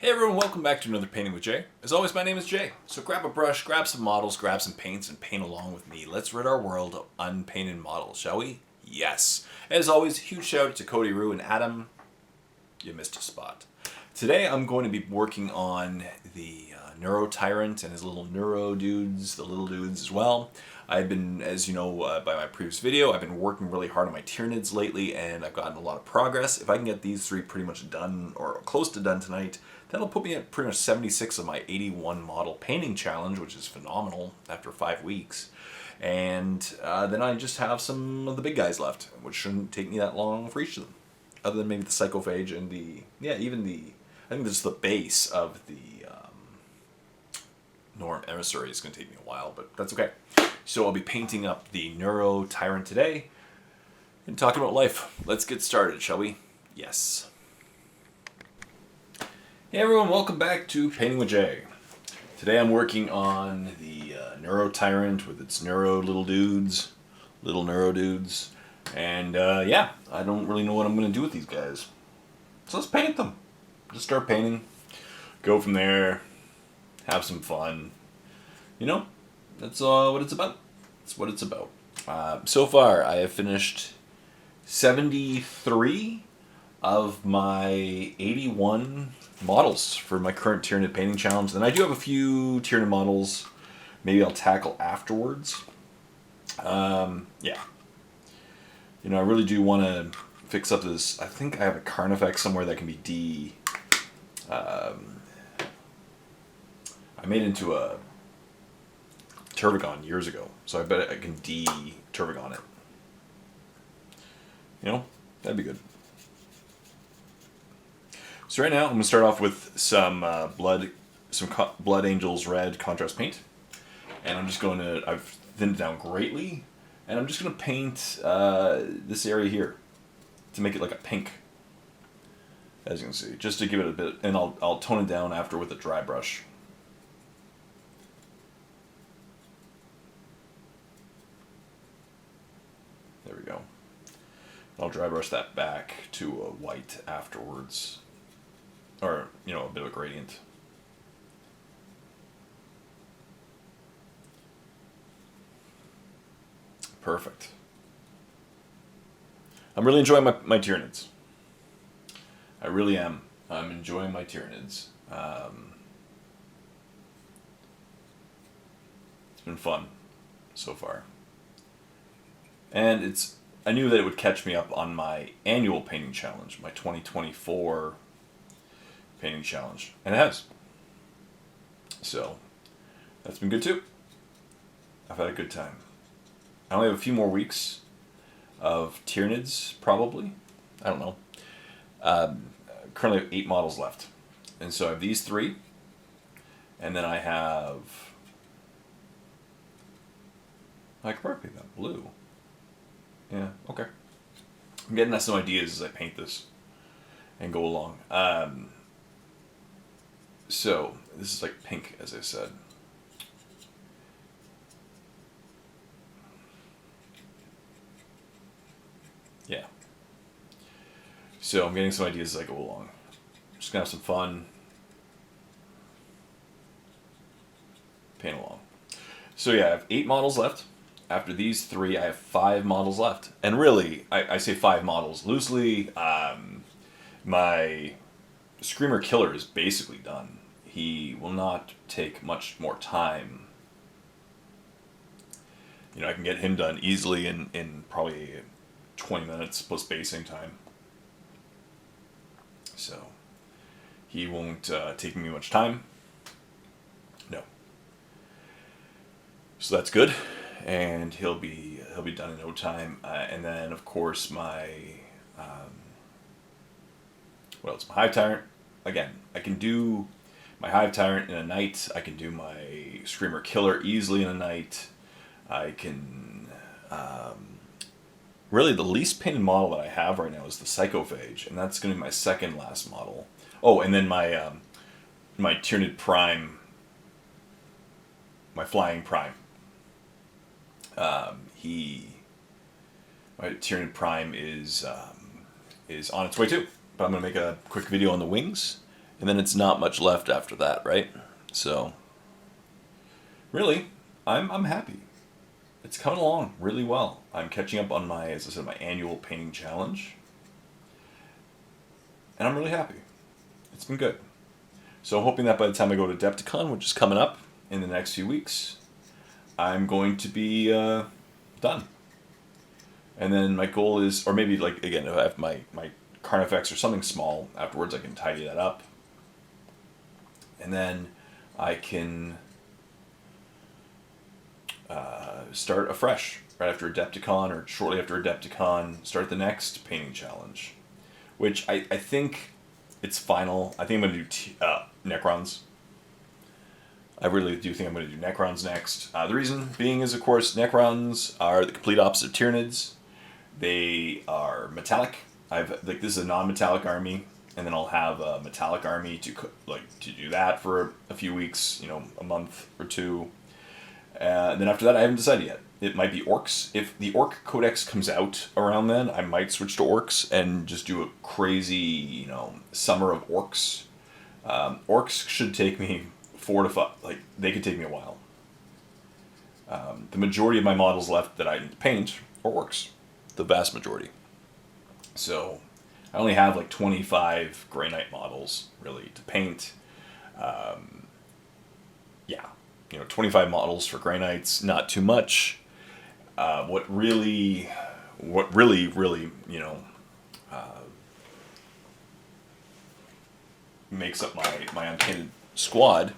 Hey everyone, welcome back to another Painting with Jay. As always, my name is Jay. So grab a brush, grab some models, grab some paints, and paint along with me. Let's rid our world of unpainted models, shall we? Yes. As always, huge shout out to Cody Rue and Adam. You missed a spot. Today I'm going to be working on the Neurotyrant and his little neuro dudes, the little dudes as well. I've been, as you know by my previous video, I've been working really hard on my Tyranids lately, and I've gotten a lot of progress. If I can get these three pretty much done, or close to done tonight, that'll put me at pretty much 76 of my 81 model painting challenge, which is phenomenal after 5 weeks. And then I just have some of the big guys left, which shouldn't take me that long for each of them. Other than maybe the Psychophage and I think this is the base of the Norm Emissary. Is going to take me a while, but that's okay. So I'll be painting up the Neurotyrant today and talking about life. Let's get started, shall we? Yes. Hey everyone, welcome back to Painting with Jay. Today I'm working on the Neurotyrant with its neuro little neuro dudes. And yeah, I don't really know what I'm going to do with these guys. So let's paint them. Just start painting, go from there, have some fun. You know, that's what it's about. That's what it's about. So far, I have finished 73 of my 81 models for my current Tyranid painting challenge. And I do have a few Tyranid models maybe I'll tackle afterwards. Yeah. You know, I really do want to fix up this. I think I have a Carnifex somewhere that can be I made into a Turbigon years ago, so I bet I can Turbigon it. You know, that'd be good. So right now I'm gonna start off with some Blood Angels Red contrast paint, and I'm just going to I've thinned it down greatly, and I'm just gonna paint this area here to make it like a pink. As you can see, just to give it a bit, and I'll tone it down after with a dry brush. There we go. I'll dry brush that back to a white afterwards, or you know, a bit of a gradient. Perfect. I'm really enjoying my Tyranids. I really am. I'm enjoying my Tyranids. It's been fun so far. And I knew that it would catch me up on my annual painting challenge, my 2024 painting challenge. And it has. So, that's been good too. I've had a good time. I only have a few more weeks of Tyranids, probably. I don't know. Currently have 8 models left. And so I have these 3. And then I have... I could probably paint that blue. Yeah, okay. I'm getting some ideas as I paint this and go along. So, this is like pink, as I said. Yeah. So I'm getting some ideas as I go along. Just gonna have some fun. Paint along. So yeah, I have 8 models left. After these 3, I have 5 models left. And really, I say 5 models loosely. My Screamer Killer is basically done. He will not take much more time. You know, I can get him done easily in probably 20 minutes plus basing time. So he won't take me much time. No. So that's good, and he'll be done in no time. And then of course my what else? My Hive Tyrant. Again, I can do my Hive Tyrant in a night. I can do my Screamer Killer easily in a night. I can. Really, the least painted model that I have right now is the Psychophage, and that's going to be my second last model. Oh, and then my my Tyranid Prime, my Flying Prime. My Tyranid Prime is on its way too, but I'm going to make a quick video on the wings And then it's not much left after that, right? So, really, I'm happy. It's coming along really well. I'm catching up on my, as I said, my annual painting challenge. And I'm really happy. It's been good. So I'm hoping that by the time I go to Adepticon, which is coming up in the next few weeks, I'm going to be done. And then my goal is, or maybe like, again, if I have my Carnifex or something small afterwards, I can tidy that up. And then I can start afresh right after Adepticon or shortly after Adepticon, start the next painting challenge, which I think it's final. I think I'm going to do Necrons. I really do think I'm going to do Necrons next. The reason being is, of course, Necrons are the complete opposite of Tyranids. They are metallic. This is a non-metallic army, and then I'll have a metallic army to do that for a few weeks, a month or two. Then after that, I haven't decided yet. It might be Orcs. If the Orc Codex comes out around then, I might switch to Orcs and just do a crazy, summer of Orcs. Orcs should take me 4 to 5. They could take me a while. The majority of my models left that I paint are Orcs. The vast majority. So I only have 25 Grey Knight models really to paint. 25 models for Grey Knights, not too much. What really, makes up my unpainted squad,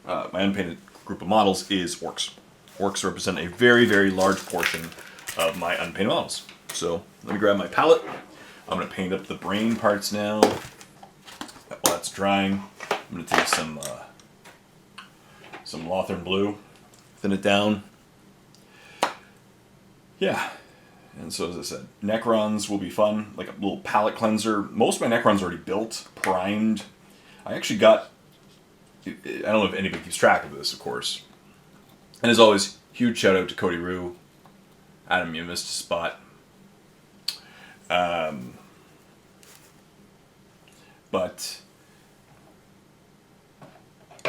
my unpainted group of models is Orcs. Orcs represent a very, very large portion of my unpainted models. So let me grab my palette. I'm going to paint up the brain parts now. While that's drying, I'm going to take some Lothern blue, thin it down. Yeah, and so as I said, Necrons will be fun, like a little palette cleanser. Most of my Necrons are already built, primed. I actually got, I don't know if anybody keeps track of this, of course. And as always, huge shout out to Cody Rue. Adam, you missed a spot. But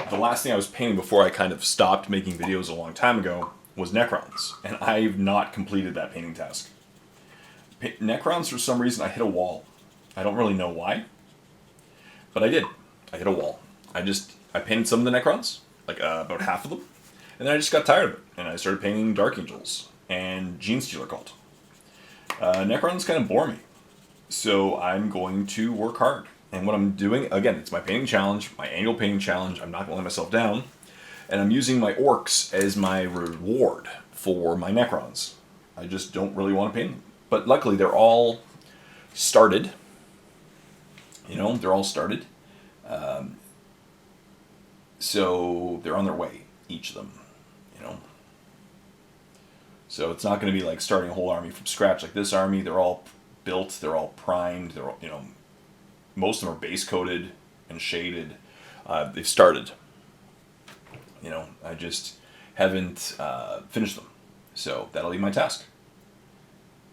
the last thing I was painting before I kind of stopped making videos a long time ago was Necrons, and I've not completed that painting task. Necrons, for some reason, I hit a wall. I don't really know why, but I did. I hit a wall. I painted some of the Necrons, about half of them, and then I just got tired of it, and I started painting Dark Angels and Genestealer Cult. Necrons kind of bore me, so I'm going to work hard. And what I'm doing, again, it's my painting challenge, my annual painting challenge. I'm not going to let myself down. And I'm using my Orcs as my reward for my Necrons. I just don't really want to paint them. But luckily, they're all started. They're all started. So they're on their way, each of them, So it's not going to be like starting a whole army from scratch like this army. They're all built, they're all primed, they're all, most of them are base coated and shaded. They've started. I just haven't finished them. So that'll be my task.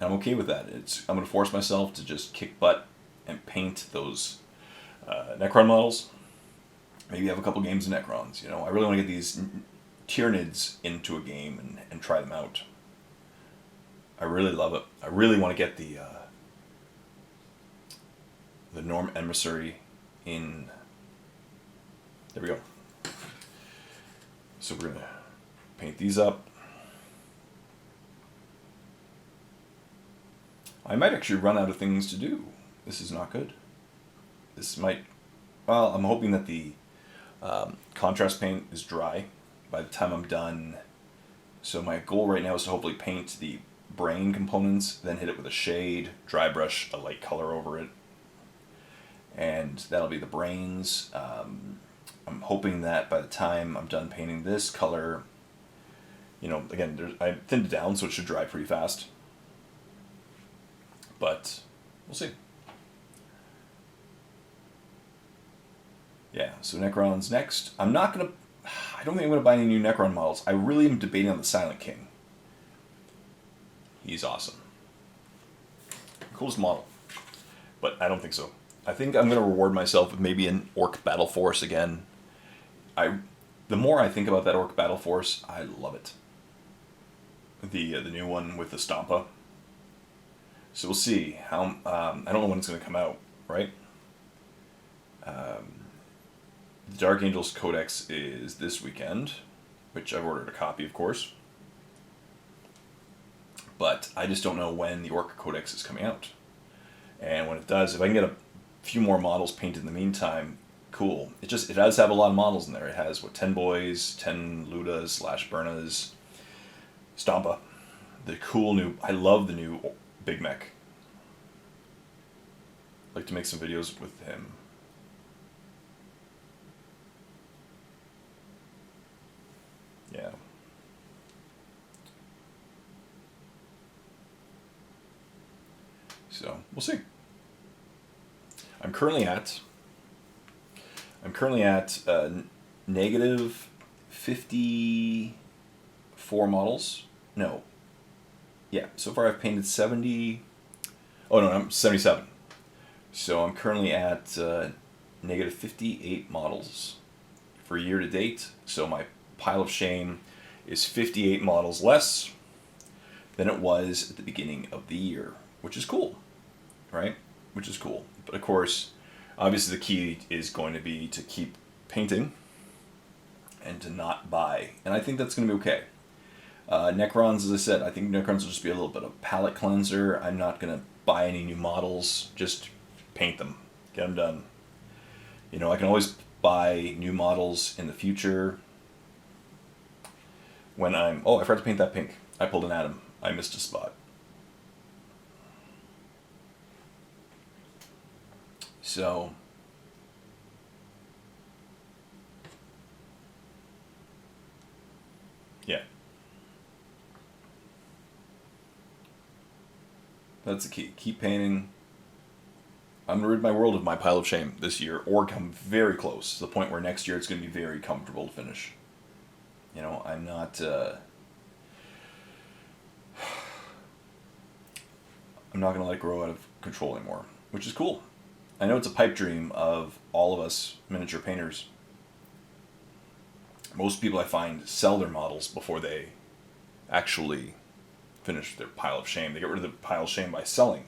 And I'm okay with that. I'm going to force myself to just kick butt and paint those Necron models. Maybe have a couple games of Necrons. I really want to get these Tyranids into a game and try them out. I really love it. I really want to get the Norm Emissary in. There we go. So we're going to paint these up. I might actually run out of things to do. This is not good. This might... Well, I'm hoping that the contrast paint is dry by the time I'm done. So my goal right now is to hopefully paint the brain components, then hit it with a shade, dry brush a light color over it. And that'll be the brains. I'm hoping that by the time I'm done painting this color, again, I thinned it down so it should dry pretty fast. But we'll see. Yeah, so Necron's next. I don't think I'm going to buy any new Necron models. I really am debating on the Silent King. He's awesome. Coolest model. But I don't think so. I think I'm going to reward myself with maybe an Orc Battle Force again. The more I think about that Orc Battle Force, I love it. The new one with the Stompa. So we'll see how. I don't know when it's going to come out, right? The Dark Angels Codex is this weekend, which I've ordered a copy, of course. But I just don't know when the Orc Codex is coming out. And when it does, if I can get a few more models painted in the meantime, cool. It does have a lot of models in there. It has, 10 boys, 10 Ludas / Burnas, Stompa. The cool new, I love the new Big Mech. I'd like to make some videos with him. Yeah. So we'll see. I'm currently at negative 54 models. No. Yeah. So far I've painted 70. Oh no, I'm 77. So I'm currently at negative 58 models for year to date. So my pile of shame is 58 models less than it was at the beginning of the year, which is cool, right? Which is cool. But of course, obviously the key is going to be to keep painting and to not buy. And I think that's going to be okay. Necrons, as I said, I think Necrons will just be a little bit of palette cleanser. I'm not going to buy any new models. Just paint them. Get them done. You know, I can always buy new models in the future when I'm... Oh, I forgot to paint that pink. I pulled an atom. I missed a spot. So... yeah. That's the key. Keep painting. I'm going to rid my world of my pile of shame this year, or come very close to the point where next year it's going to be very comfortable to finish. You know, I'm not... I'm not going to let it grow out of control anymore, which is cool. I know it's a pipe dream of all of us miniature painters. Most people I find sell their models before they actually finish their pile of shame. They get rid of the pile of shame by selling.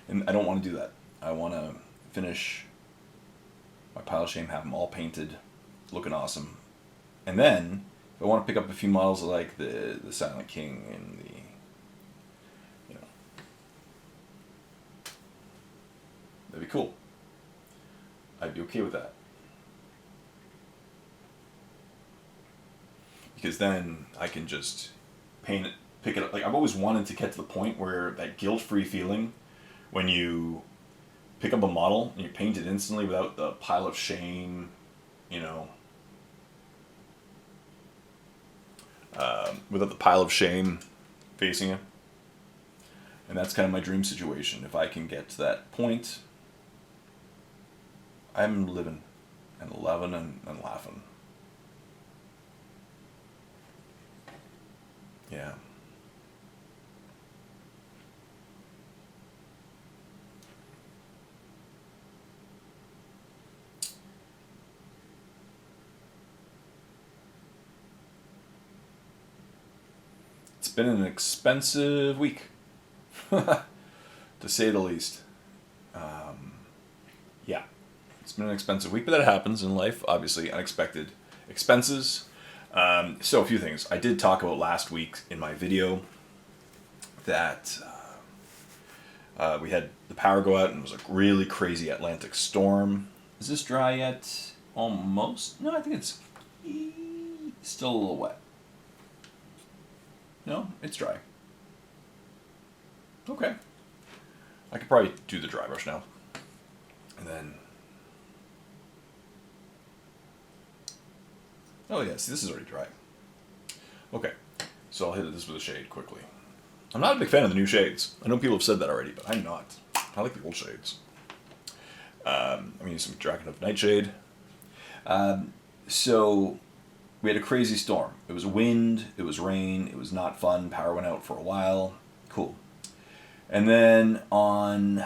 And I don't want to do that. I want to finish my pile of shame, have them all painted, looking awesome. And then, if I want to pick up a few models like the Silent King and the, you know, that'd be cool. I'd be okay with that. Because then I can just paint it, pick it up. Like, I've always wanted to get to the point where that guilt-free feeling when you pick up a model and you paint it instantly without the pile of shame, you know, without the pile of shame facing you. And that's kind of my dream situation. If I can get to that point, I'm living and loving and laughing. Yeah. It's been an expensive week, to say the least. Yeah, it's been an expensive week, but that happens in life. Obviously, unexpected expenses. So a few things. I did talk about last week in my video that we had the power go out and it was a really crazy Atlantic storm. Is this dry yet? Almost? No, I think it's still a little wet. No, it's dry. Okay. I could probably do the dry brush now. And then... oh yeah, see, this is already dry. Okay, so I'll hit this with a shade quickly. I'm not a big fan of the new shades. I know people have said that already, but I'm not. I like the old shades. I'm going to use some Dragonhoof Nightshade. So, we had a crazy storm. It was wind, it was rain, it was not fun, power went out for a while. Cool. And then on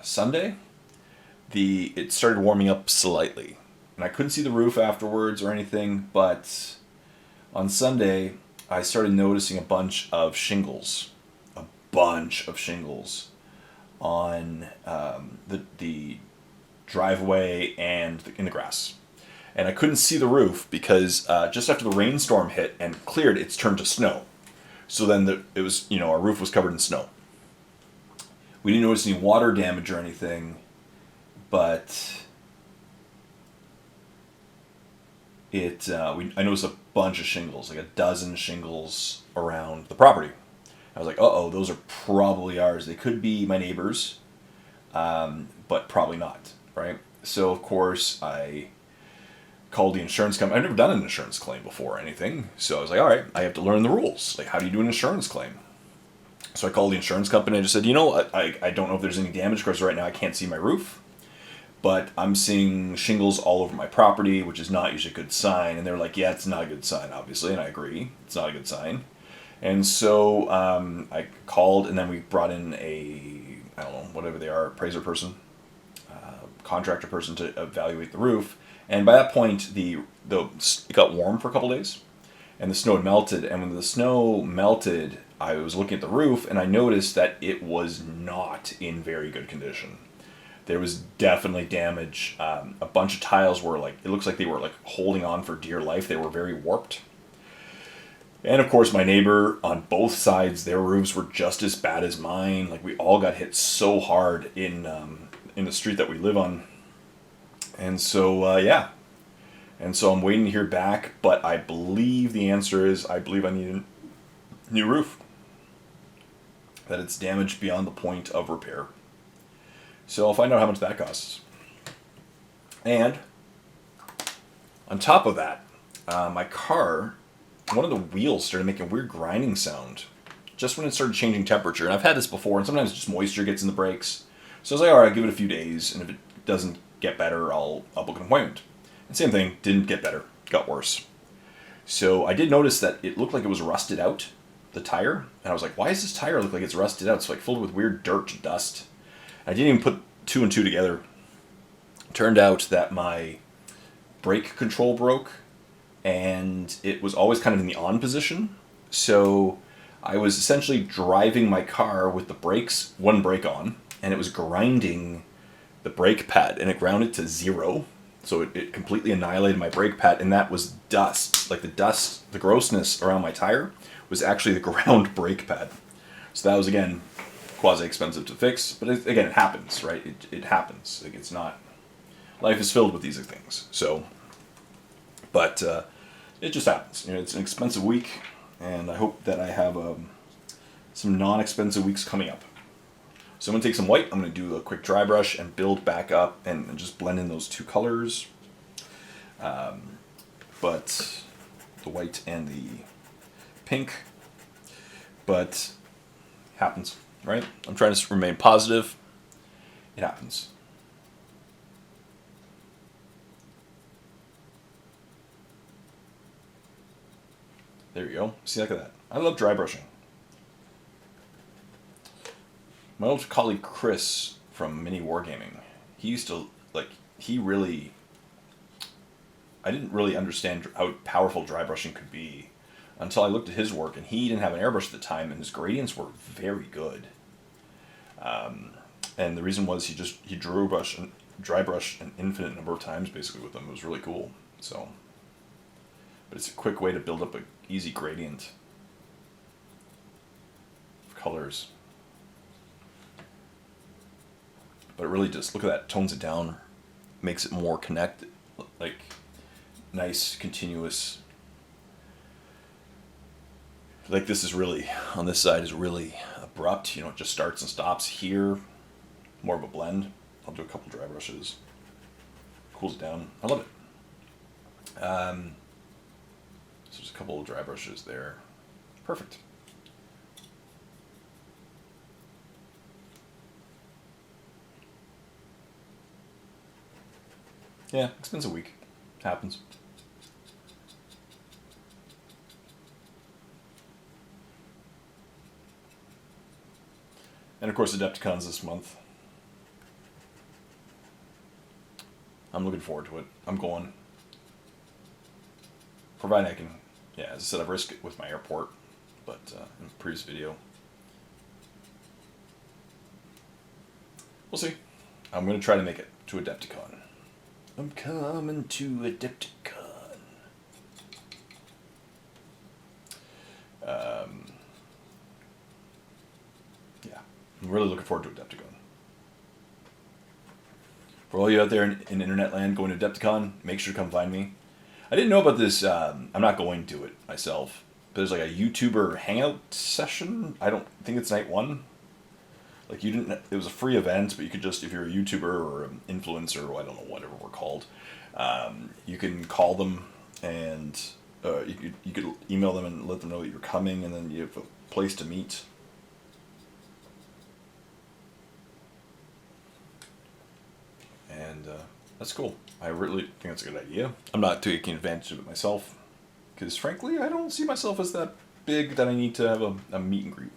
Sunday, it started warming up slightly. And I couldn't see the roof afterwards or anything, but on Sunday, I started noticing a bunch of shingles. A bunch of shingles on the driveway and in the grass. And I couldn't see the roof because just after the rainstorm hit and cleared, it's turned to snow. So then it was, our roof was covered in snow. We didn't notice any water damage or anything, but I noticed a bunch of shingles, like a dozen shingles around the property. I was like, uh-oh, those are probably ours. They could be my neighbors, but probably not, right? So, of course, I called the insurance company. I've never done an insurance claim before or anything. So I was like, all right, I have to learn the rules. Like, how do you do an insurance claim? So I called the insurance company and I just said, I don't know if there's any damage because right now I can't see my roof, but I'm seeing shingles all over my property, which is not usually a good sign. And they're like, yeah, it's not a good sign, obviously. And I agree. It's not a good sign. And so I called, and then we brought in I don't know, whatever they are, appraiser person, contractor person to evaluate the roof. And by that point, it got warm for a couple days, and the snow had melted. And when the snow melted, I was looking at the roof, and I noticed that it was not in very good condition. There was definitely damage. A bunch of tiles were it looks like they were holding on for dear life. They were very warped. And of course, my neighbor on both sides, their roofs were just as bad as mine. Like, we all got hit so hard in the street that we live on. And so, yeah. And so I'm waiting to hear back, but I believe the answer is I believe I need a new roof. That it's damaged beyond the point of repair. So I'll find out how much that costs. And on top of that, my car, one of the wheels started making a weird grinding sound just when it started changing temperature. And I've had this before, and sometimes just moisture gets in the brakes. So I was like, all right, I'll give it a few days, and if it doesn't get better, I'll book an appointment. And same thing, didn't get better, got worse. So I did notice that it looked like it was rusted out, the tire. And I was like, why does this tire look like it's rusted out? It's filled with weird dirt and dust. I didn't even put two and two together. Turned out that my brake control broke, and it was always kind of in the on position. So I was essentially driving my car with one brake on, and it was grinding the brake pad, and it ground it to 0. So it completely annihilated my brake pad, and that was dust. Like, the grossness around my tire was actually the ground brake pad. So that was, again, quasi-expensive to fix, but again, it happens, right? It happens. Like, it's not... Life is filled with these things. So, but it just happens. It's an expensive week, and I hope that I have some non-expensive weeks coming up. So I'm going to take some white, I'm going to do a quick dry brush and build back up and just blend in those two colors. But the white and the pink, but happens, right? I'm trying to remain positive. It happens. There you go. See, look at that. I love dry brushing. My old colleague Chris from Miniwargaming, he used to, I didn't really understand how powerful dry brushing could be until I looked at his work, and he didn't have an airbrush at the time, and his gradients were very good. And the reason was he dry brush an infinite number of times basically with them. It was really cool. So, but it's a quick way to build up an easy gradient of colors. But it really just, look at that, tones it down, makes it more connected, like nice, continuous. Like, this is really, on this side is really abrupt, it just starts and stops here, more of a blend. I'll do a couple dry brushes, cools it down, I love it. So just a couple of dry brushes there, perfect. Yeah, expensive week. Happens. And of course, Adepticon's this month. I'm looking forward to it. I'm going. Providing I can, yeah, as I said, I've risked it with my airport, but in the previous video. We'll see. I'm going to try to make it to Adepticon. I'm coming to Adepticon. Yeah, I'm really looking forward to Adepticon. For all you out there in internet land going to Adepticon, make sure to come find me. I didn't know about this. I'm not going to it myself. But there's like a YouTuber hangout session. I don't think it's night one. Like you didn't. It was a free event, but you could just, if you're a YouTuber or an influencer, or I don't know, whatever we're called, you can call them and you could email them and let them know that you're coming, and then you have a place to meet. And that's cool. I really think that's a good idea. I'm not taking advantage of it myself, because frankly, I don't see myself as that big that I need to have a meet and greet.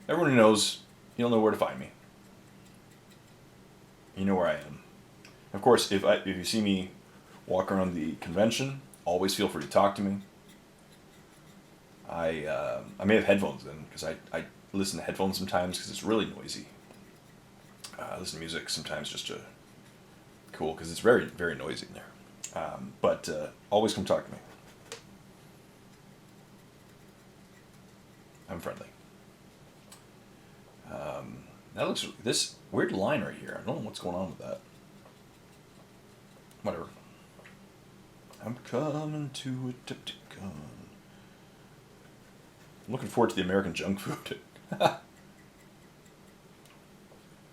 Everyone who knows, you'll know where to find me. You know where I am. Of course, if you see me walk around the convention, always feel free to talk to me. I may have headphones in, because I listen to headphones sometimes because it's really noisy. I listen to music sometimes just to cool, because it's very, very noisy in there. But always come talk to me. I'm friendly. That looks, this weird line right here. I don't know what's going on with that. Whatever. I'm coming to Adepticon. I'm looking forward to the American junk food.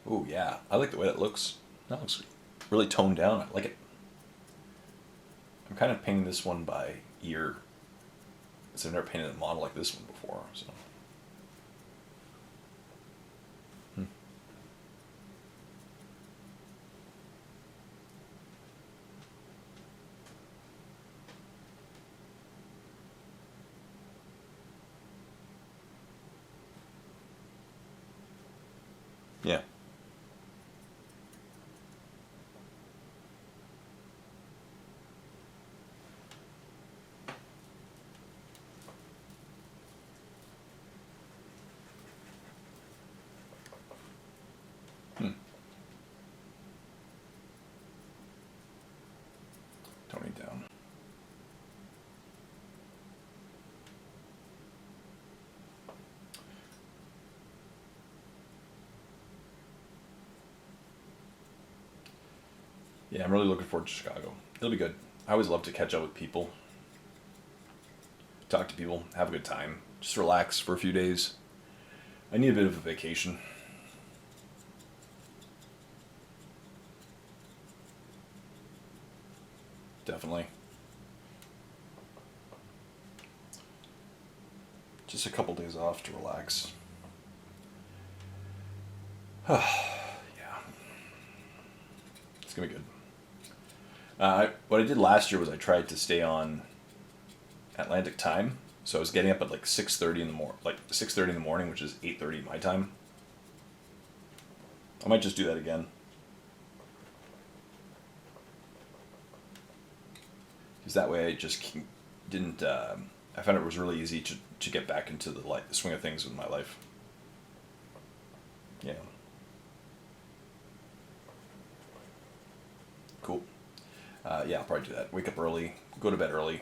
Oh yeah, I like the way that looks. That looks really toned down. I like it. I'm kind of painting this one by ear, because I've never painted a model like this one before. So. Yeah. Tone it down. Yeah, I'm really looking forward to Chicago. It'll be good. I always love to catch up with people, talk to people, have a good time, just relax for a few days. I need a bit of a vacation. Definitely. Just a couple days off to relax. Yeah. It's going to be good. What I did last year was I tried to stay on Atlantic time. So I was getting up at like 6:30 in the morning, which is 8:30 my time. I might just do that again. Because that way I just didn't. I found it was really easy to get back into the swing of things in my life. Yeah. Cool. Yeah, I'll probably do that. Wake up early, go to bed early.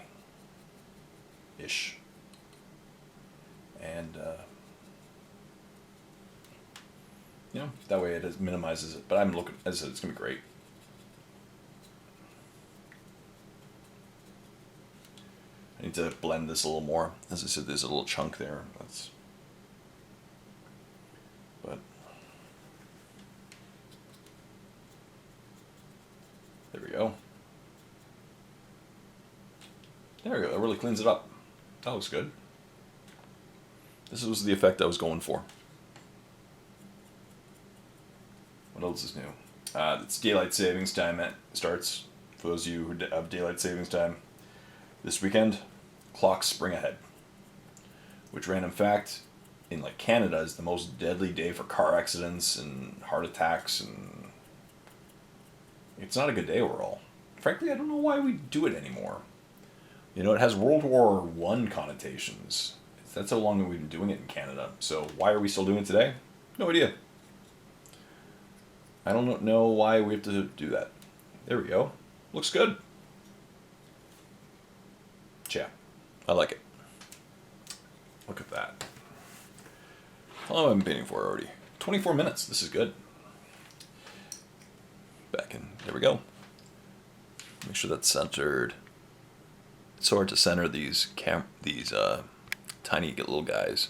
Ish. And, that way it minimizes it. But I'm looking, as I said, it's going to be great. I need to blend this a little more. As I said, there's a little chunk there. But there we go. There we go. That really cleans it up. That looks good. This was the effect I was going for. What else is new? It's daylight savings time. It starts, for those of you who have daylight savings time, this weekend. Clocks spring ahead. Which, random fact, in Canada is the most deadly day for car accidents and heart attacks and It's not a good day overall. Frankly, I don't know why we do it anymore. You know, it has World War I connotations. That's how long we've been doing it in Canada. So why are we still doing it today? No idea. I don't know why we have to do that. There we go. Looks good. Yeah, I like it. Look at that. How long have I been painting for already? 24 minutes. This is good. Back in. There we go. Make sure that's centered. It's so hard to center these tiny little guys.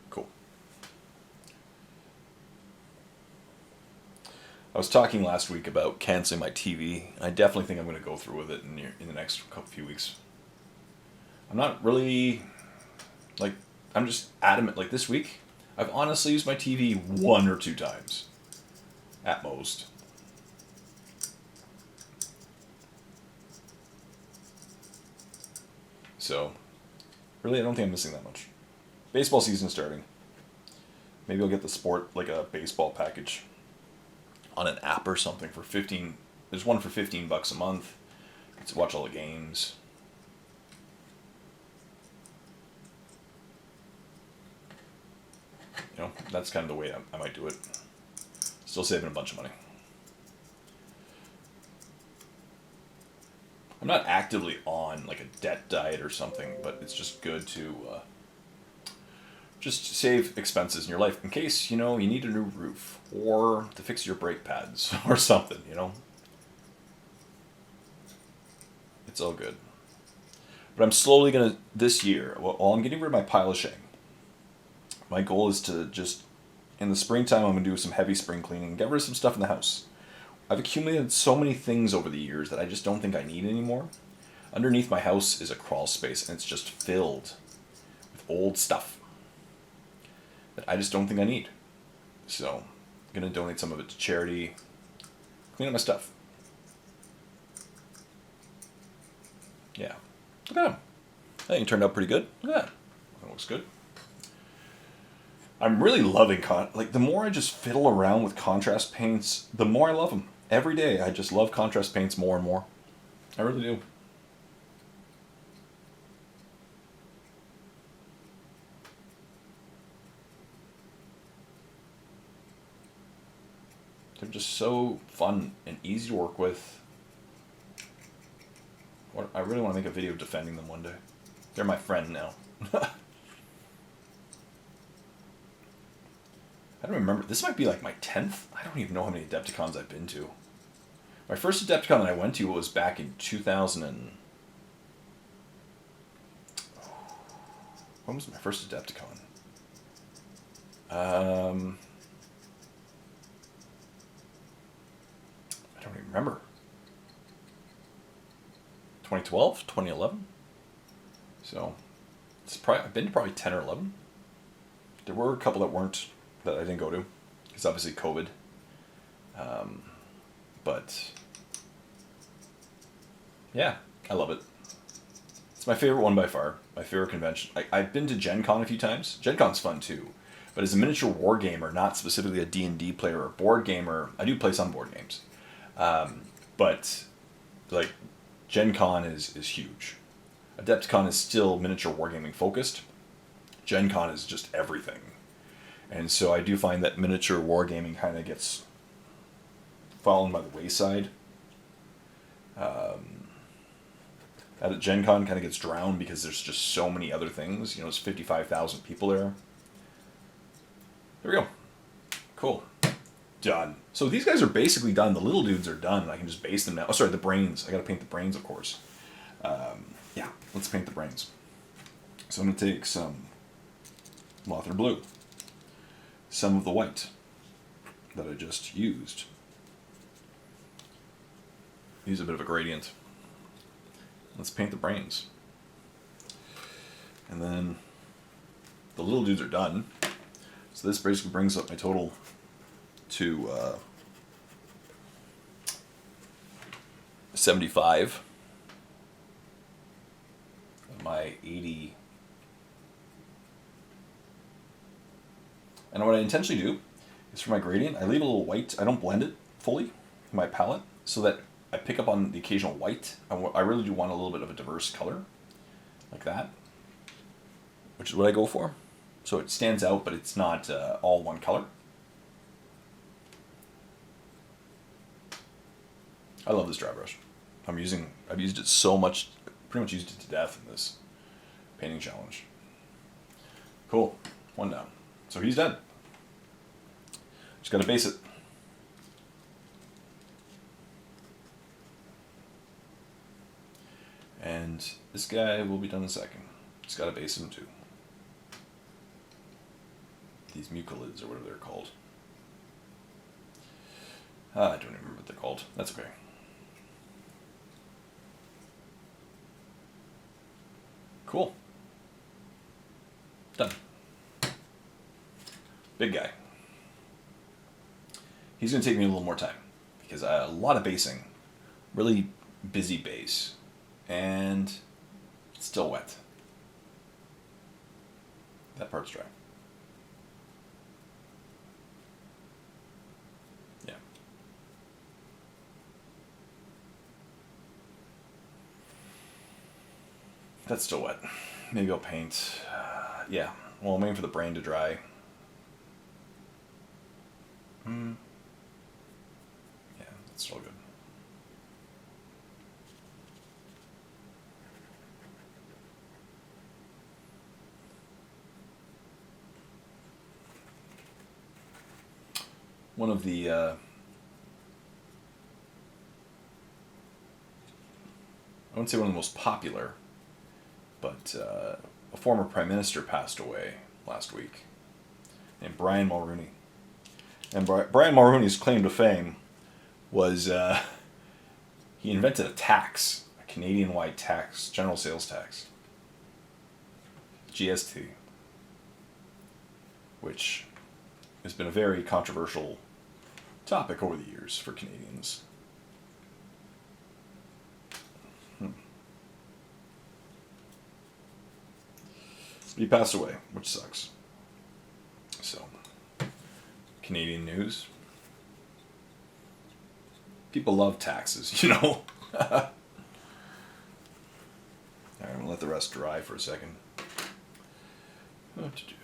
Cool. I was talking last week about canceling my TV. I definitely think I'm going to go through with it in the next few weeks. I'm not really, like, I'm just adamant. Like this week, I've honestly used my TV 1 or 2 times, at most. So, really, I don't think I'm missing that much. Baseball season starting. Maybe I'll get the sport, like a baseball package on an app or something for 15. There's one for $15 a month. Get to watch all the games. You know, that's kind of the way I might do it. Still saving a bunch of money. I'm not actively on like a debt diet or something, but it's just good to just save expenses in your life in case, you know, you need a new roof or to fix your brake pads or something, you know. It's all good. But I'm slowly going to, this year, while I'm getting rid of my pile of shame, my goal is to just, in the springtime, I'm going to do some heavy spring cleaning, get rid of some stuff in the house. I've accumulated so many things over the years that I just don't think I need anymore. Underneath my house is a crawl space, and it's just filled with old stuff that I just don't think I need. So I'm going to donate some of it to charity, clean up my stuff. Yeah. Look at him. I think it turned out pretty good. Look at that. That looks good. I'm really loving like the more I just fiddle around with contrast paints, the more I love them. Every day I just love contrast paints more and more. I really do. They're just so fun and easy to work with. I really want to make a video defending them one day. They're my friend now. I don't remember. This might be like my 10th. I don't even know how many Adepticons I've been to. My first Adepticon that I went to was back in 2000 and... When was my first Adepticon? I don't even remember. 2012? 2011? So, it's probably, I've been to probably 10 or 11. There were a couple that I didn't go to, because obviously COVID. But yeah, I love it. It's my favorite one by far. My favorite convention. I've been to Gen Con a few times. Gen Con's fun too. But as a miniature war gamer, not specifically a D&D player or board gamer, I do play some board games. But like Gen Con is huge. Adepticon is still miniature wargaming focused. Gen Con is just everything. And so I do find that miniature wargaming kind of gets fallen by the wayside. At Gen Con kind of gets drowned because there's just so many other things. You know, there's 55,000 people there. There we go. Cool. Done. So these guys are basically done. The little dudes are done. I can just base them now. Oh, sorry, the brains. I got to paint the brains, of course. Yeah, let's paint the brains. So I'm going to take some Lothar blue, some of the white that I just used. Use a bit of a gradient. Let's paint the brains. And then the little dudes are done. So this basically brings up my total to 75. My 80. And what I intentionally do is for my gradient, I leave a little white. I don't blend it fully in my palette so that I pick up on the occasional white. I really do want a little bit of a diverse color, like that, which is what I go for. So it stands out, but it's not all one color. I love this dry brush. I've used it so much, pretty much used it to death in this painting challenge. Cool, one down. So he's done. Just gotta base it. And this guy will be done in a second. Just gotta base him too. These mucolids or whatever they're called. I don't even remember what they're called. That's okay. Cool. Done. Big guy. He's going to take me a little more time because a lot of basing, really busy base, and it's still wet. That part's dry. Yeah. That's still wet. Maybe I'll paint. Yeah. Well, I'm waiting for the brain to dry. Yeah, that's still good. One of the I wouldn't say one of the most popular, but a former prime minister passed away last week, named Brian Mulroney. And Brian Mulroney's claim to fame was he invented a tax, a Canadian-wide tax, general sales tax, GST, which has been a very controversial topic over the years for Canadians. He passed away, which sucks. So, Canadian news. People love taxes, you know. Alright, I'm gonna let the rest dry for a second. What to do?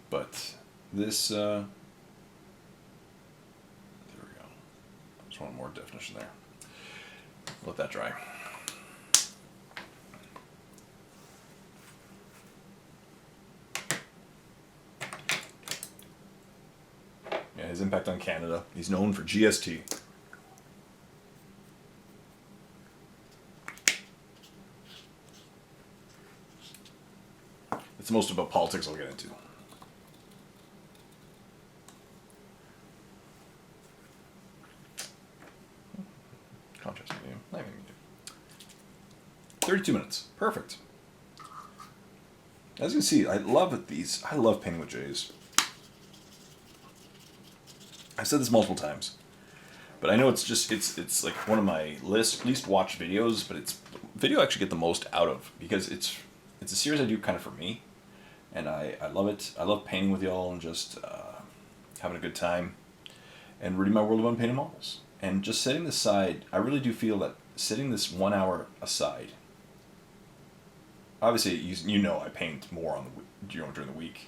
But this, there we go. Just want more definition there. Let that dry. Yeah, his impact on Canada. He's known for GST. It's most about politics I'll get into. Contrast medium. 32 minutes. Perfect. As you can see, I love these. I love painting with J's. I've said this multiple times, but I know it's just it's like one of my least watched videos, but it's video I actually get the most out of because it's a series I do kind of for me, and I love it. I love painting with y'all and just having a good time and ridding my world of unpainted models. And just setting this aside, I really do feel that setting this 1 hour aside. Obviously, you know I paint more on during the week.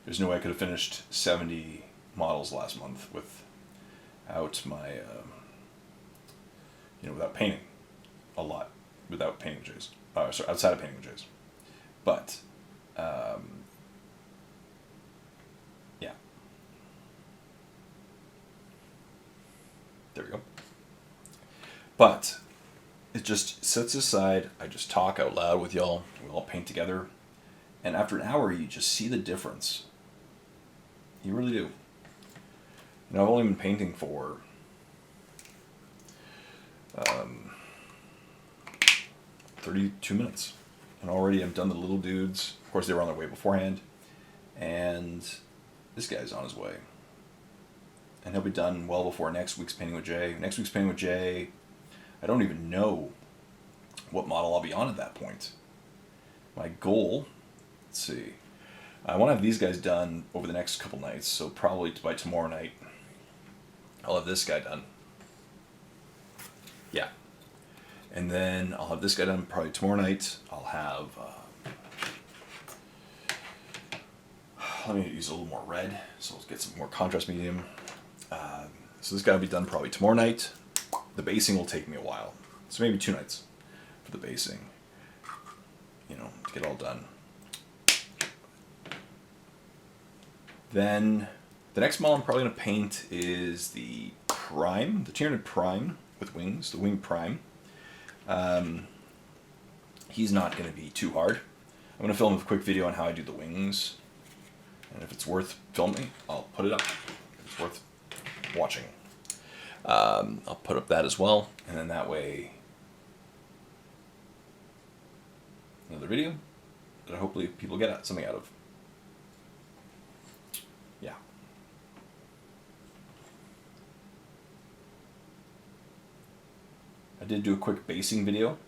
There's no way I could have finished 70 models last month without my without painting a lot, without painting with J's. Sorry, outside of painting with J's. But yeah. There we go. But it just sets aside, I just talk out loud with y'all, we all paint together, and after an hour you just see the difference. You really do. You know, I've only been painting for 32 minutes, and already I've done the little dudes. Of course, they were on their way beforehand, and this guy's on his way. And he'll be done well before next week's Painting with Jay. Next week's Painting with Jay, I don't even know what model I'll be on at that point. my goal, let's see, I want to have these guys done over the next couple nights, so probably by tomorrow night I'll have this guy done. Yeah. And then I'll have this guy done probably tomorrow night. I'll have, let me use a little more red, so let's get some more contrast medium. So this guy will be done probably tomorrow night. The basing will take me a while, so maybe 2 nights for the basing, you know, to get all done. Then the next model I'm probably going to paint is the Prime, the Tyranid Prime with wings, the Wing Prime. He's not going to be too hard. I'm going to film a quick video on how I do the wings, and if it's worth filming, I'll put it up. If it's worth watching, I'll put up that as well, and then that way another video that hopefully people get something out of. Yeah. I did do a quick basing video.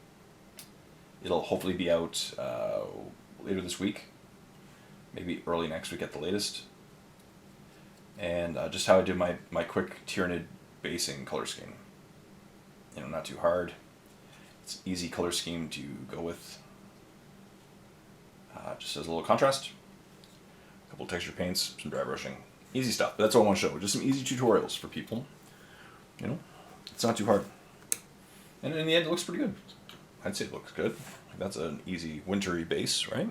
It'll hopefully be out later this week, maybe early next week at the latest. And just how I did my quick Tyranid basing color scheme. You know, not too hard. It's an easy color scheme to go with. Just as a little contrast. A couple texture paints, some dry brushing. Easy stuff, but that's all I want to show. Just some easy tutorials for people. You know, it's not too hard. And in the end, it looks pretty good. I'd say it looks good. That's an easy wintry base, right?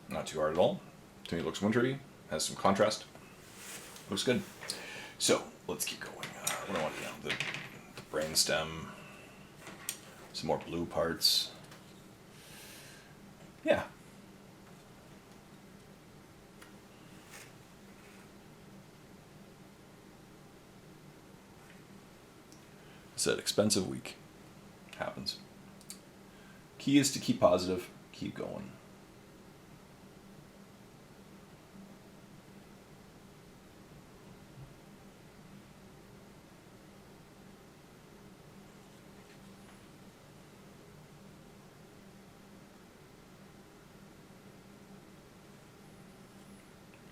Not too hard at all. To me, it looks wintry. Has some contrast. Looks good. So let's keep going. What do I want to do now? The brain stem. Some more blue parts. Yeah. It's an expensive week. Happens. Key is to keep positive, keep going.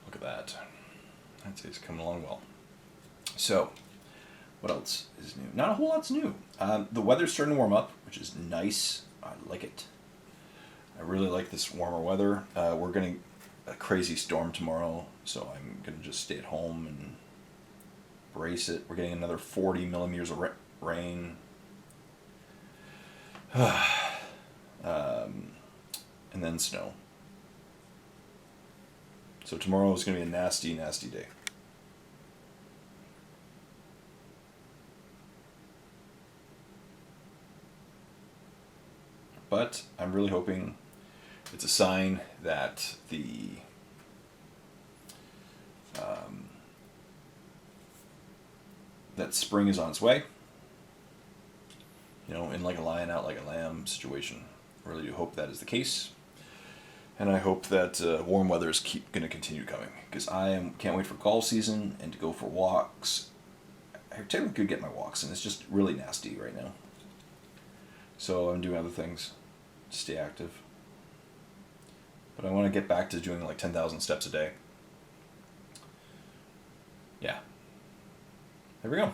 Look at that. I'd say it's coming along well. So, what else is new? Not a whole lot's new. The weather's starting to warm up, which is nice. I like it. I really like this warmer weather. We're getting a crazy storm tomorrow, so I'm going to just stay at home and brace it. We're getting another 40 millimeters of rain. And then snow. So tomorrow is going to be a nasty, nasty day. But I'm really hoping it's a sign that that spring is on its way. You know, in like a lion, out like a lamb situation. I really do hope that is the case. And I hope that warm weather is going to continue coming, because can't wait for golf season and to go for walks. I technically could get my walks, and it's just really nasty right now. So I'm doing other things to stay active. But I want to get back to doing like 10,000 steps a day. Yeah. There we go.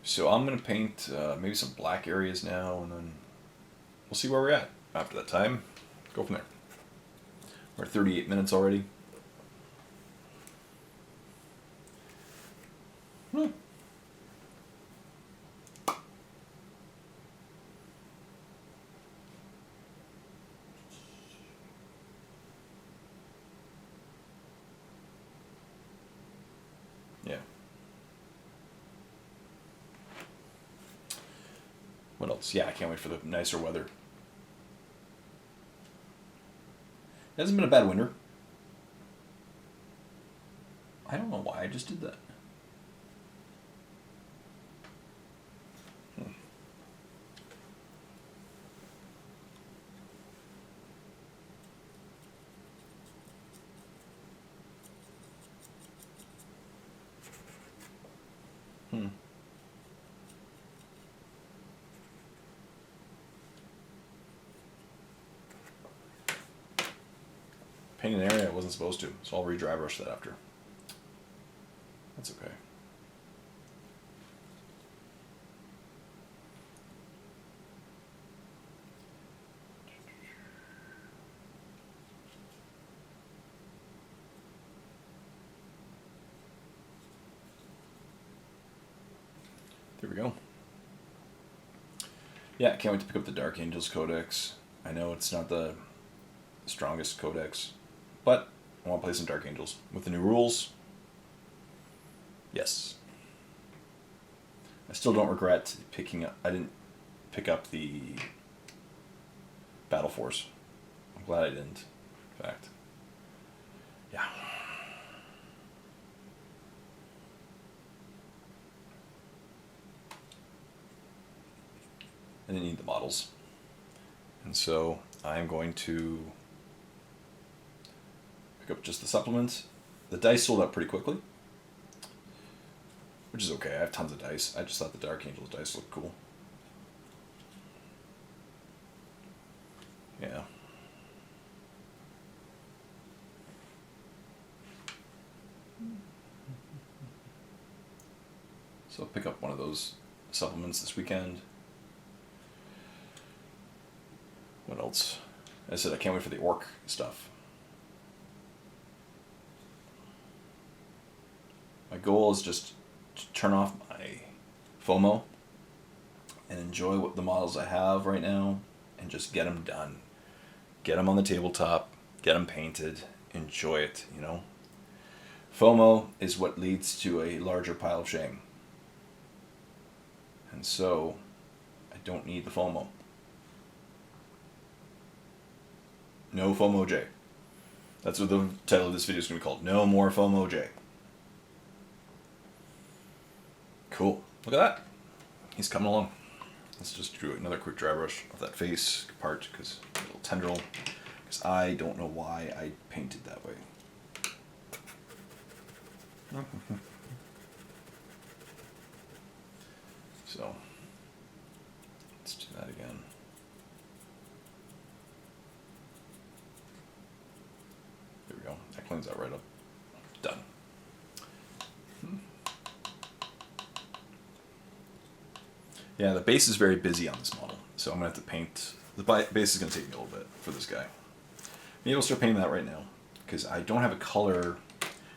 So I'm going to paint maybe some black areas now, and then we'll see where we're at after that time. Go from there. We're at 38 minutes already. Yeah. What else? Yeah, I can't wait for the nicer weather. It hasn't been a bad winter. I don't know why I just did that. painted an area I wasn't supposed to, so I'll re-dry brush that after. That's okay. There we go. Yeah, I can't wait to pick up the Dark Angels Codex. I know it's not the strongest codex, but I want to play some Dark Angels. With the new rules, yes. I still don't regret picking up, I didn't pick up the Battle Force. I'm glad I didn't, in fact. Yeah. I didn't need the models. And so I'm going to pick up just the supplements. The dice sold out pretty quickly, which is okay. I have tons of dice. I just thought the Dark Angels dice looked cool. Yeah. So I'll pick up one of those supplements this weekend. What else? I said I can't wait for the orc stuff. My goal is just to turn off my FOMO and enjoy what the models I have right now and just get them done. Get them on the tabletop, get them painted, enjoy it, you know. FOMO is what leads to a larger pile of shame. And so I don't need the FOMO. No FOMO J. That's what the title of this video is going to be called. No more FOMO J. Cool. Look at that. He's coming along. Let's just do another quick dry brush of that face part, because a little tendril. Because I don't know why I painted that way. So, let's do that again. There we go. That cleans that right up. Done. Yeah, the base is very busy on this model, so I'm going to have to paint. The base is going to take me a little bit for this guy. Maybe I'll start painting that right now, because I don't have a color.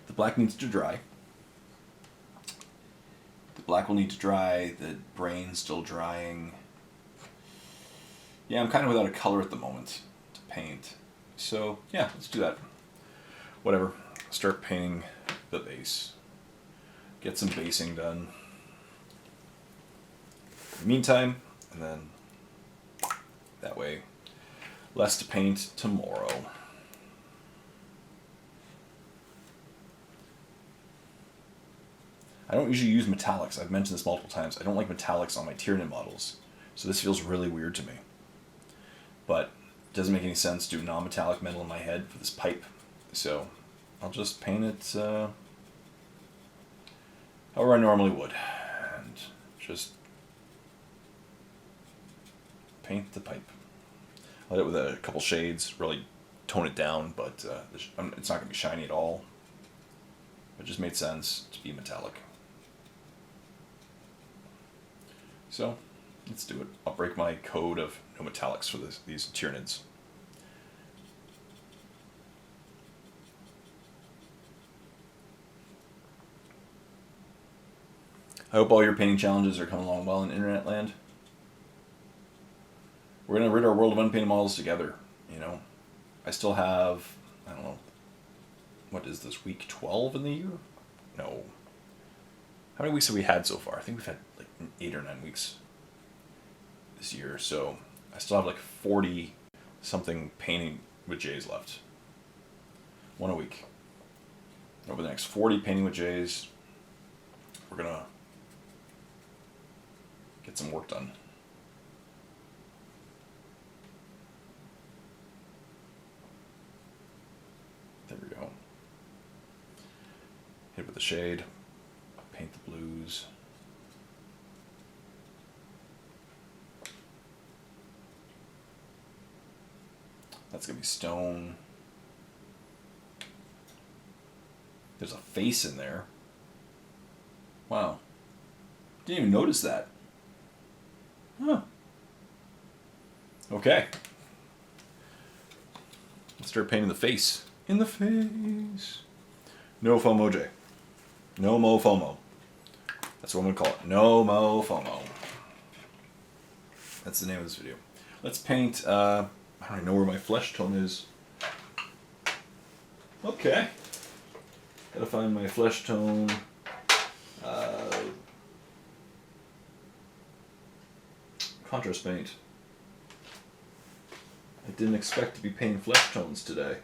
The black needs to dry. The black will need to dry. The brain's still drying. Yeah, I'm kind of without a color at the moment to paint. So, yeah, let's do that. Whatever. Start painting the base. Get some basing done. In the meantime, and then that way, less to paint tomorrow. I don't usually use metallics. I've mentioned this multiple times. I don't like metallics on my Tyranid models, so this feels really weird to me. But it doesn't make any sense to do non-metallic metal in my head for this pipe, so I'll just paint it however I normally would, and just paint the pipe. I did it with a couple shades, really tone it down, but it's not going to be shiny at all. It just made sense to be metallic. So, let's do it. I'll break my code of no metallics for these Tyranids. I hope all your painting challenges are coming along well in internet land. We're going to rid our world of unpainted models together, you know. I still have, I don't know, what is this, week 12 in the year? No. How many weeks have we had so far? I think we've had like 8 or 9 weeks this year, so I still have like 40 something painting with J's left. One a week. Over the next 40 painting with J's, we're going to get some work done. There we go. Hit with the shade. Paint the blues. That's going to be stone. There's a face in there. Wow. Didn't even notice that. Huh. Okay. Let's start painting the face. In the face. No FOMO, Jay. No Mo FOMO. That's what I'm going to call it. No Mo FOMO. That's the name of this video. Let's paint, I don't even know where my flesh tone is. Okay. Gotta find my flesh tone. Contrast paint. I didn't expect to be painting flesh tones today.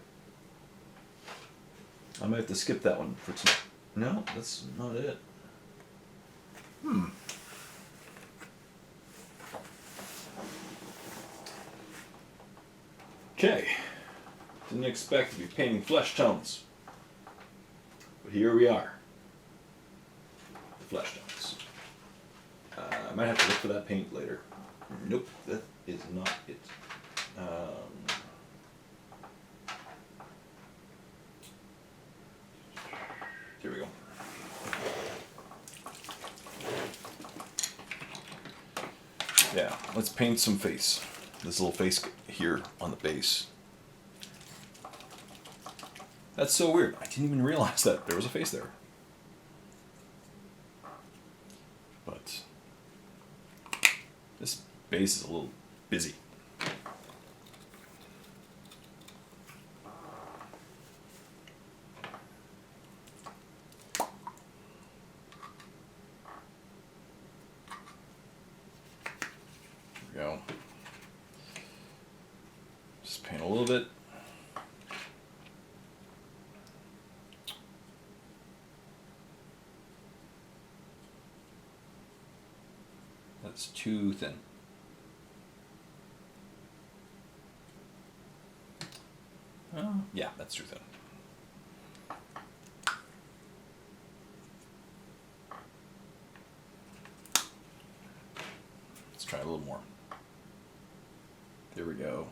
I might have to skip that one for tonight. No, that's not it. Okay. Didn't expect to be painting flesh tones. But here we are. The flesh tones. I might have to look for that paint later. Nope, that is not it. Here we go. Yeah, let's paint some face. This little face here on the base. That's so weird. I didn't even realize that there was a face there. But this base is a little busy. There we go. Just paint a little bit. That's too thin. Yeah, that's too thin. Let's try a little more. There we go.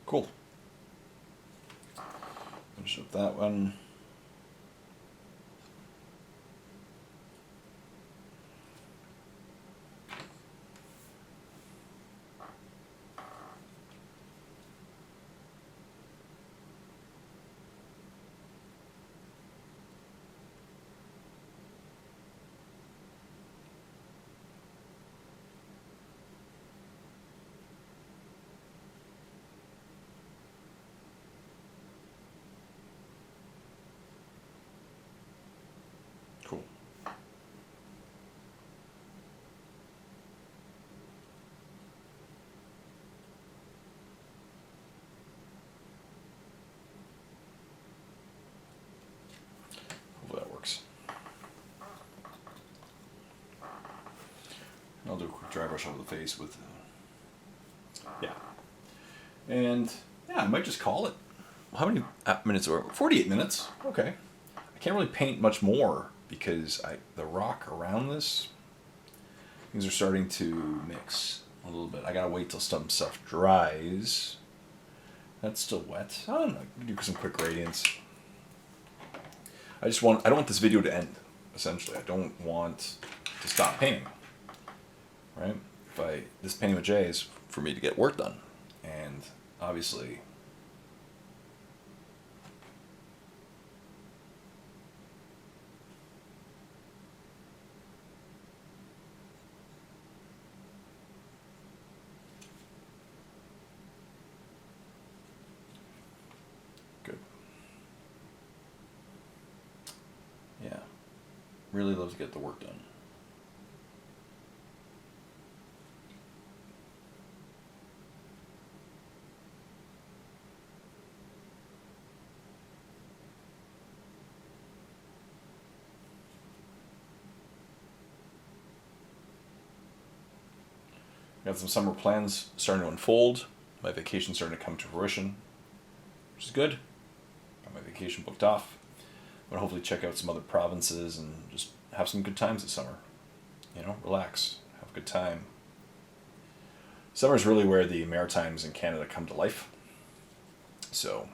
Cool. Finish up that one. Cool. Hopefully that works. I'll do a quick dry brush over the face with, yeah. And yeah, I might just call it. How many minutes are 48 minutes? Okay. I can't really paint much more because the rock around this, things are starting to mix a little bit. I gotta wait till some stuff dries. That's still wet. I don't know. Do some quick gradients. I don't want this video to end. Essentially, I don't want to stop painting. Right? This painting with Jay is for me to get work done, and obviously. Good. Yeah. Really love to get the work done. Got some summer plans starting to unfold. My vacation's starting to come to fruition, which is good. Got my vacation booked off. I'm going to hopefully check out some other provinces and just have some good times this summer. You know, relax, have a good time. Summer is really where the Maritimes in Canada come to life. So,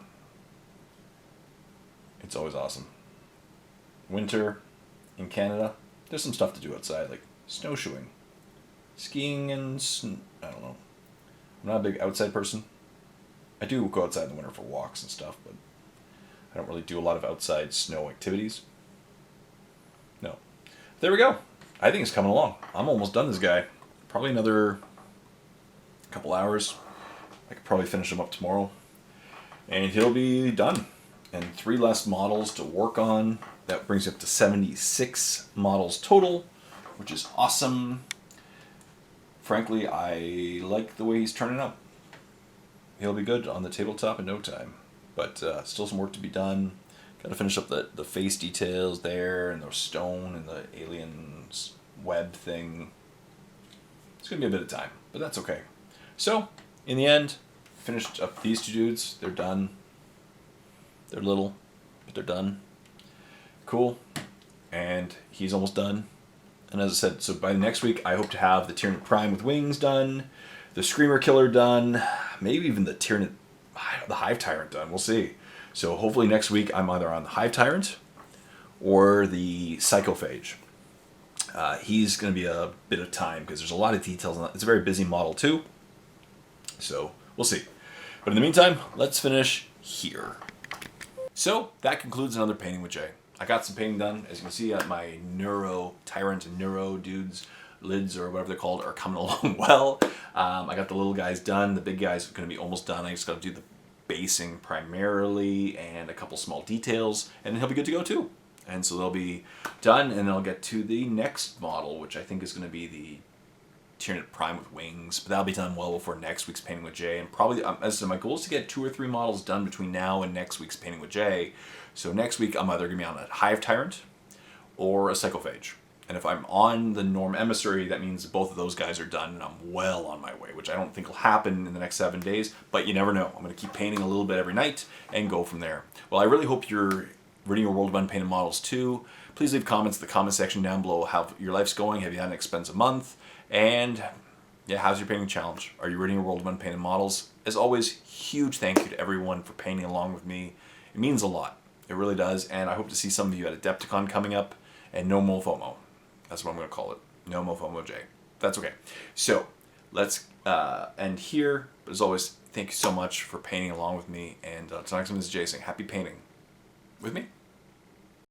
it's always awesome. Winter in Canada, there's some stuff to do outside, like snowshoeing, skiing, and I don't know. I'm not a big outside person. I do go outside in the winter for walks and stuff, but I don't really do a lot of outside snow activities. No. There we go. I think it's coming along. I'm almost done this guy. Probably another couple hours. I could probably finish him up tomorrow. And he'll be done. And 3 less models to work on. That brings you up to 76 models total, which is awesome. Frankly, I like the way he's turning up. He'll be good on the tabletop in no time. But still some work to be done. Got to finish up the face details there, and the stone, and the alien's web thing. It's going to be a bit of time, but that's okay. So, in the end, finished up these 2 dudes. They're done. They're little, but they're done. Cool. And he's almost done. And as I said, so by next week, I hope to have the Tyrant Prime with wings done, the Screamer Killer done, maybe even the Hive Tyrant done. We'll see. So hopefully next week, I'm either on the Hive Tyrant or the Psychophage. He's going to be a bit of time because there's a lot of details on that. It's a very busy model too. So we'll see. But in the meantime, let's finish here. So that concludes another painting with Jay. I got some painting done. As you can see, my Neurotyrant and Neuro dudes, lids or whatever they're called, are coming along well. I got the little guys done. The big guys are going to be almost done. I just got to do the basing primarily and a couple small details, and then he'll be good to go too. And so they'll be done, and I'll get to the next model, which I think is going to be the Tyrant Prime with wings, but that'll be done well before next week's Painting with Jay. And probably, as I said, my goal is to get 2 or 3 models done between now and next week's Painting with Jay. So next week, I'm either going to be on a Hive Tyrant or a Psychophage. And if I'm on the Norm Emissary, that means both of those guys are done, and I'm well on my way, which I don't think will happen in the next 7 days, but you never know. I'm going to keep painting a little bit every night and go from there. Well, I really hope you're ridding your world of unpainted models too. Please leave comments in the comment section down below how your life's going. Have you had an expensive month? And yeah, how's your painting challenge? Are you ridding your world of unpainted models? As always, huge thank you to everyone for painting along with me. It means a lot. It really does. And I hope to see some of you at Adepticon coming up. And no Mo FOMO. That's what I'm going to call it. No Mo FOMO Jay. That's okay. So let's end here. But as always, thank you so much for painting along with me. And until next time, this is Jay saying happy painting with me.